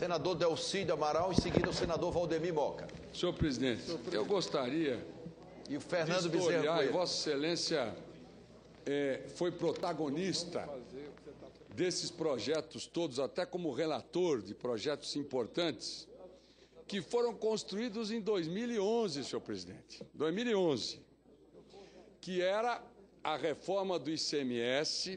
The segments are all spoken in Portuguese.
Senador Delcídio Amaral, em seguida o senador Valdemir Moca. Senhor presidente, eu gostaria E o Fernando de Bezerra historiar, e Coelho. Vossa Excelência foi protagonista desses projetos todos, até como relator de projetos importantes, que foram construídos em 2011, senhor presidente. 2011, que era a reforma do ICMS,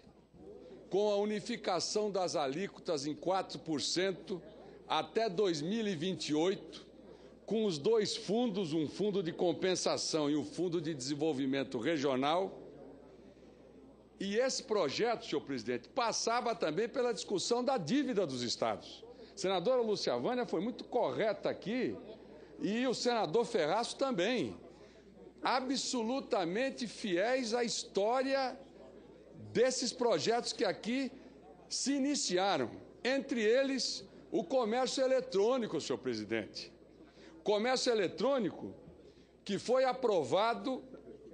com a unificação das alíquotas em 4% até 2028, com os dois fundos, um fundo de compensação e um fundo de desenvolvimento regional. E esse projeto, senhor presidente, passava também pela discussão da dívida dos estados. A senadora Lúcia Vânia foi muito correta aqui, e o senador Ferraz também, absolutamente fiéis à história desses projetos que aqui se iniciaram, entre eles o comércio eletrônico, senhor presidente. Comércio eletrônico que foi aprovado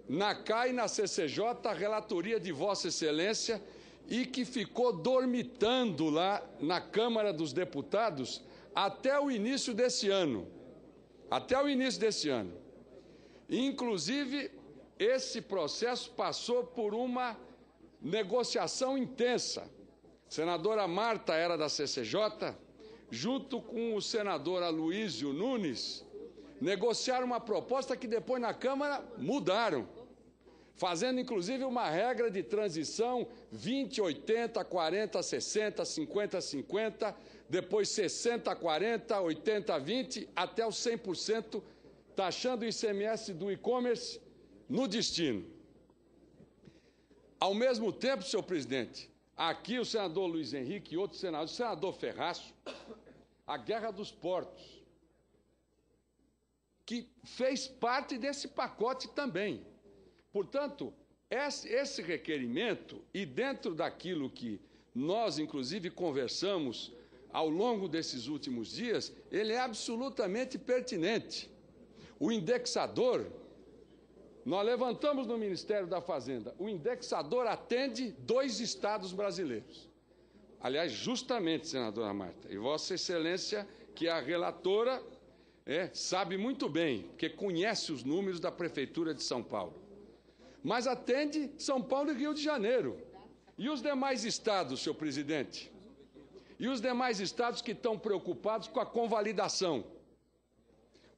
na CAI e na CCJ, a relatoria de Vossa Excelência, e que ficou dormitando lá na Câmara dos Deputados até o início desse ano. Até o início desse ano. Inclusive, esse processo passou por uma negociação intensa. A senadora Marta era da CCJ, junto com o senador Aloysio Nunes, negociaram uma proposta que depois na Câmara mudaram, fazendo inclusive uma regra de transição 20-80, 40-60, 50-50, depois 60-40, 80-20, até os 100%, taxando o ICMS do e-commerce no destino. Ao mesmo tempo, senhor presidente, aqui o senador Luiz Henrique e outros senadores, o senador Ferraz, a guerra dos portos, que fez parte desse pacote também. Portanto, esse requerimento, e dentro daquilo que nós, inclusive, conversamos ao longo desses últimos dias, ele é absolutamente pertinente. O indexador, nós levantamos no Ministério da Fazenda, o indexador atende 2 estados brasileiros. Aliás, justamente, senadora Marta, e Vossa Excelência, que é a relatora, sabe muito bem, porque conhece os números da Prefeitura de São Paulo. Mas atende São Paulo e Rio de Janeiro. E os demais estados, senhor presidente? E os demais estados que estão preocupados com a convalidação?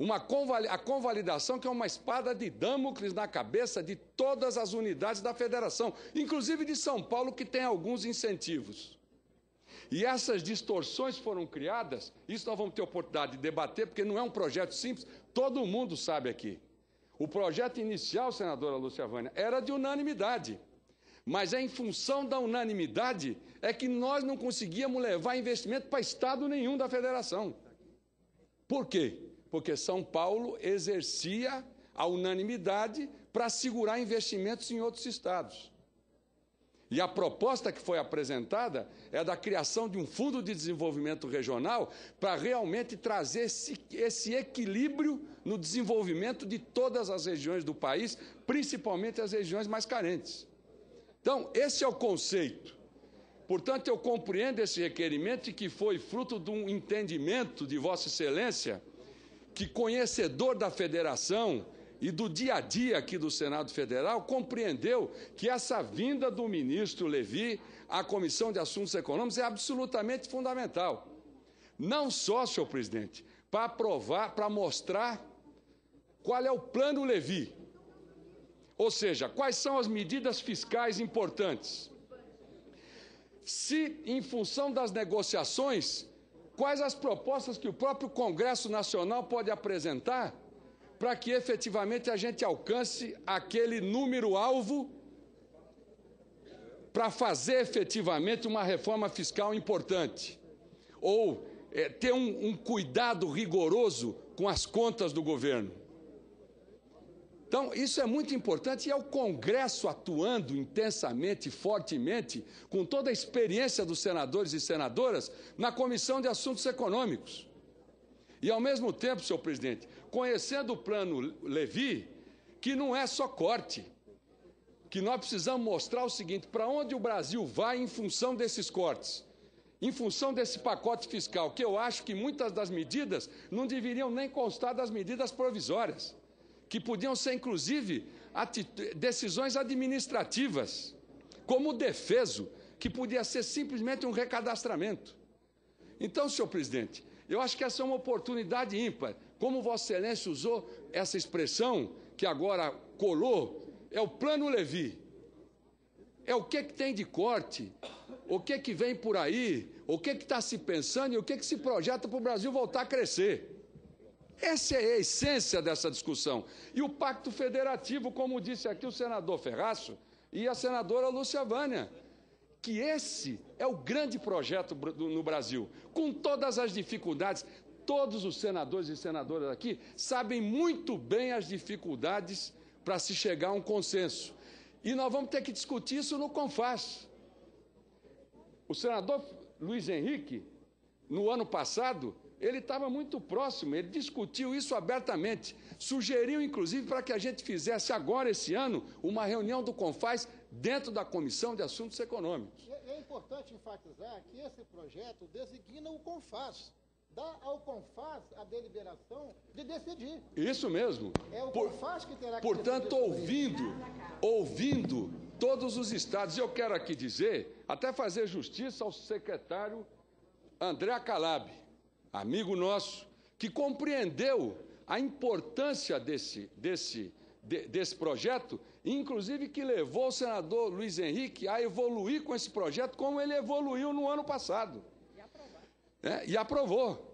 A convalidação que é uma espada de Damocles na cabeça de todas as unidades da federação, inclusive de São Paulo, que tem alguns incentivos. E essas distorções foram criadas, isso nós vamos ter oportunidade de debater, porque não é um projeto simples, todo mundo sabe aqui. O projeto inicial, senadora Lúcia Vânia, era de unanimidade, mas é em função da unanimidade é que nós não conseguíamos levar investimento para estado nenhum da federação. Por quê? Porque São Paulo exercia a unanimidade para segurar investimentos em outros estados. E a proposta que foi apresentada é da criação de um fundo de desenvolvimento regional para realmente trazer esse equilíbrio no desenvolvimento de todas as regiões do país, principalmente as regiões mais carentes. Então, esse é o conceito. Portanto, eu compreendo esse requerimento e que foi fruto de um entendimento de Vossa Excelência, que, conhecedor da federação e do dia a dia aqui do Senado Federal, compreendeu que essa vinda do ministro Levi à Comissão de Assuntos Econômicos é absolutamente fundamental. Não só, senhor presidente, para aprovar, para mostrar qual é o plano Levi, ou seja, quais são as medidas fiscais importantes. Se, em função das negociações, quais as propostas que o próprio Congresso Nacional pode apresentar para que efetivamente a gente alcance aquele número-alvo para fazer efetivamente uma reforma fiscal importante, ou ter um cuidado rigoroso com as contas do governo. Então, isso é muito importante e é o Congresso atuando intensamente, fortemente, com toda a experiência dos senadores e senadoras na Comissão de Assuntos Econômicos. E, ao mesmo tempo, senhor presidente, conhecendo o plano Levi, que não é só corte, que nós precisamos mostrar o seguinte, para onde o Brasil vai em função desses cortes. em função desse pacote fiscal, que eu acho que muitas das medidas não deveriam nem constar das medidas provisórias, que podiam ser, inclusive, decisões administrativas, como o defeso, que podia ser simplesmente um recadastramento. Então, senhor presidente, eu acho que essa é uma oportunidade ímpar. Como Vossa Excelência usou essa expressão, que agora colou, é o Plano Levi. É o que tem de corte, o que vem por aí, o que está se pensando e o que se projeta para o Brasil voltar a crescer. Essa é a essência dessa discussão. E o Pacto Federativo, como disse aqui o senador Ferraço e a senadora Lúcia Vânia, que esse é o grande projeto no Brasil, com todas as dificuldades. Todos os senadores e senadoras aqui sabem muito bem as dificuldades para se chegar a um consenso. E nós vamos ter que discutir isso no CONFAS. O senador Luiz Henrique, no ano passado, ele estava muito próximo, ele discutiu isso abertamente, sugeriu, inclusive, para que a gente fizesse agora, esse ano, uma reunião do CONFAS dentro da Comissão de Assuntos Econômicos. É importante enfatizar que esse projeto designa o CONFAS. Dá ao CONFAS a deliberação de decidir. Isso mesmo. É o CONFAS que terá que portanto, ouvindo todos os estados, e eu quero aqui dizer, até fazer justiça ao secretário André Calab, amigo nosso, que compreendeu a importância desse projeto, e inclusive que levou o senador Luiz Henrique a evoluir com esse projeto, como ele evoluiu no ano passado. E aprovou.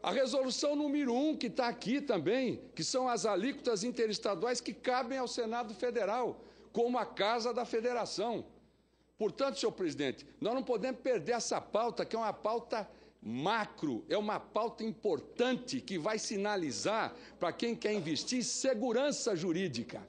A resolução número 1, que está aqui também, que são as alíquotas interestaduais que cabem ao Senado Federal, como a Casa da Federação. Portanto, senhor presidente, nós não podemos perder essa pauta, que é uma pauta macro, é uma pauta importante que vai sinalizar para quem quer investir segurança jurídica.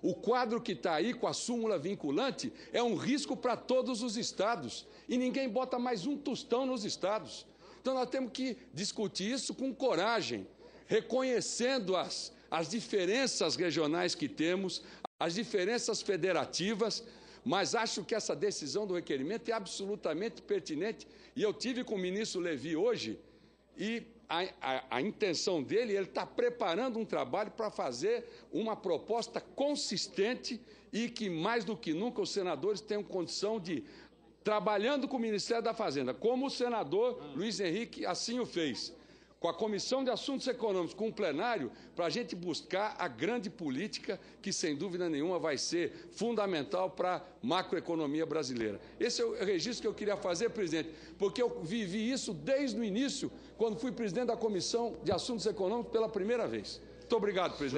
O quadro que está aí com a súmula vinculante é um risco para todos os estados e ninguém bota mais um tostão nos estados. Então nós temos que discutir isso com coragem, reconhecendo as diferenças regionais que temos, as diferenças federativas, mas acho que essa decisão do requerimento é absolutamente pertinente. E eu tive com o ministro Levi hoje, e a intenção dele, ele está preparando um trabalho para fazer uma proposta consistente e que, mais do que nunca, os senadores tenham condição de, trabalhando com o Ministério da Fazenda, como o senador Luiz Henrique assim o fez, com a Comissão de Assuntos Econômicos, com o plenário, para a gente buscar a grande política que, sem dúvida nenhuma, vai ser fundamental para a macroeconomia brasileira. Esse é o registro que eu queria fazer, presidente, porque eu vivi isso desde o início, quando fui presidente da Comissão de Assuntos Econômicos pela primeira vez. Muito obrigado, presidente.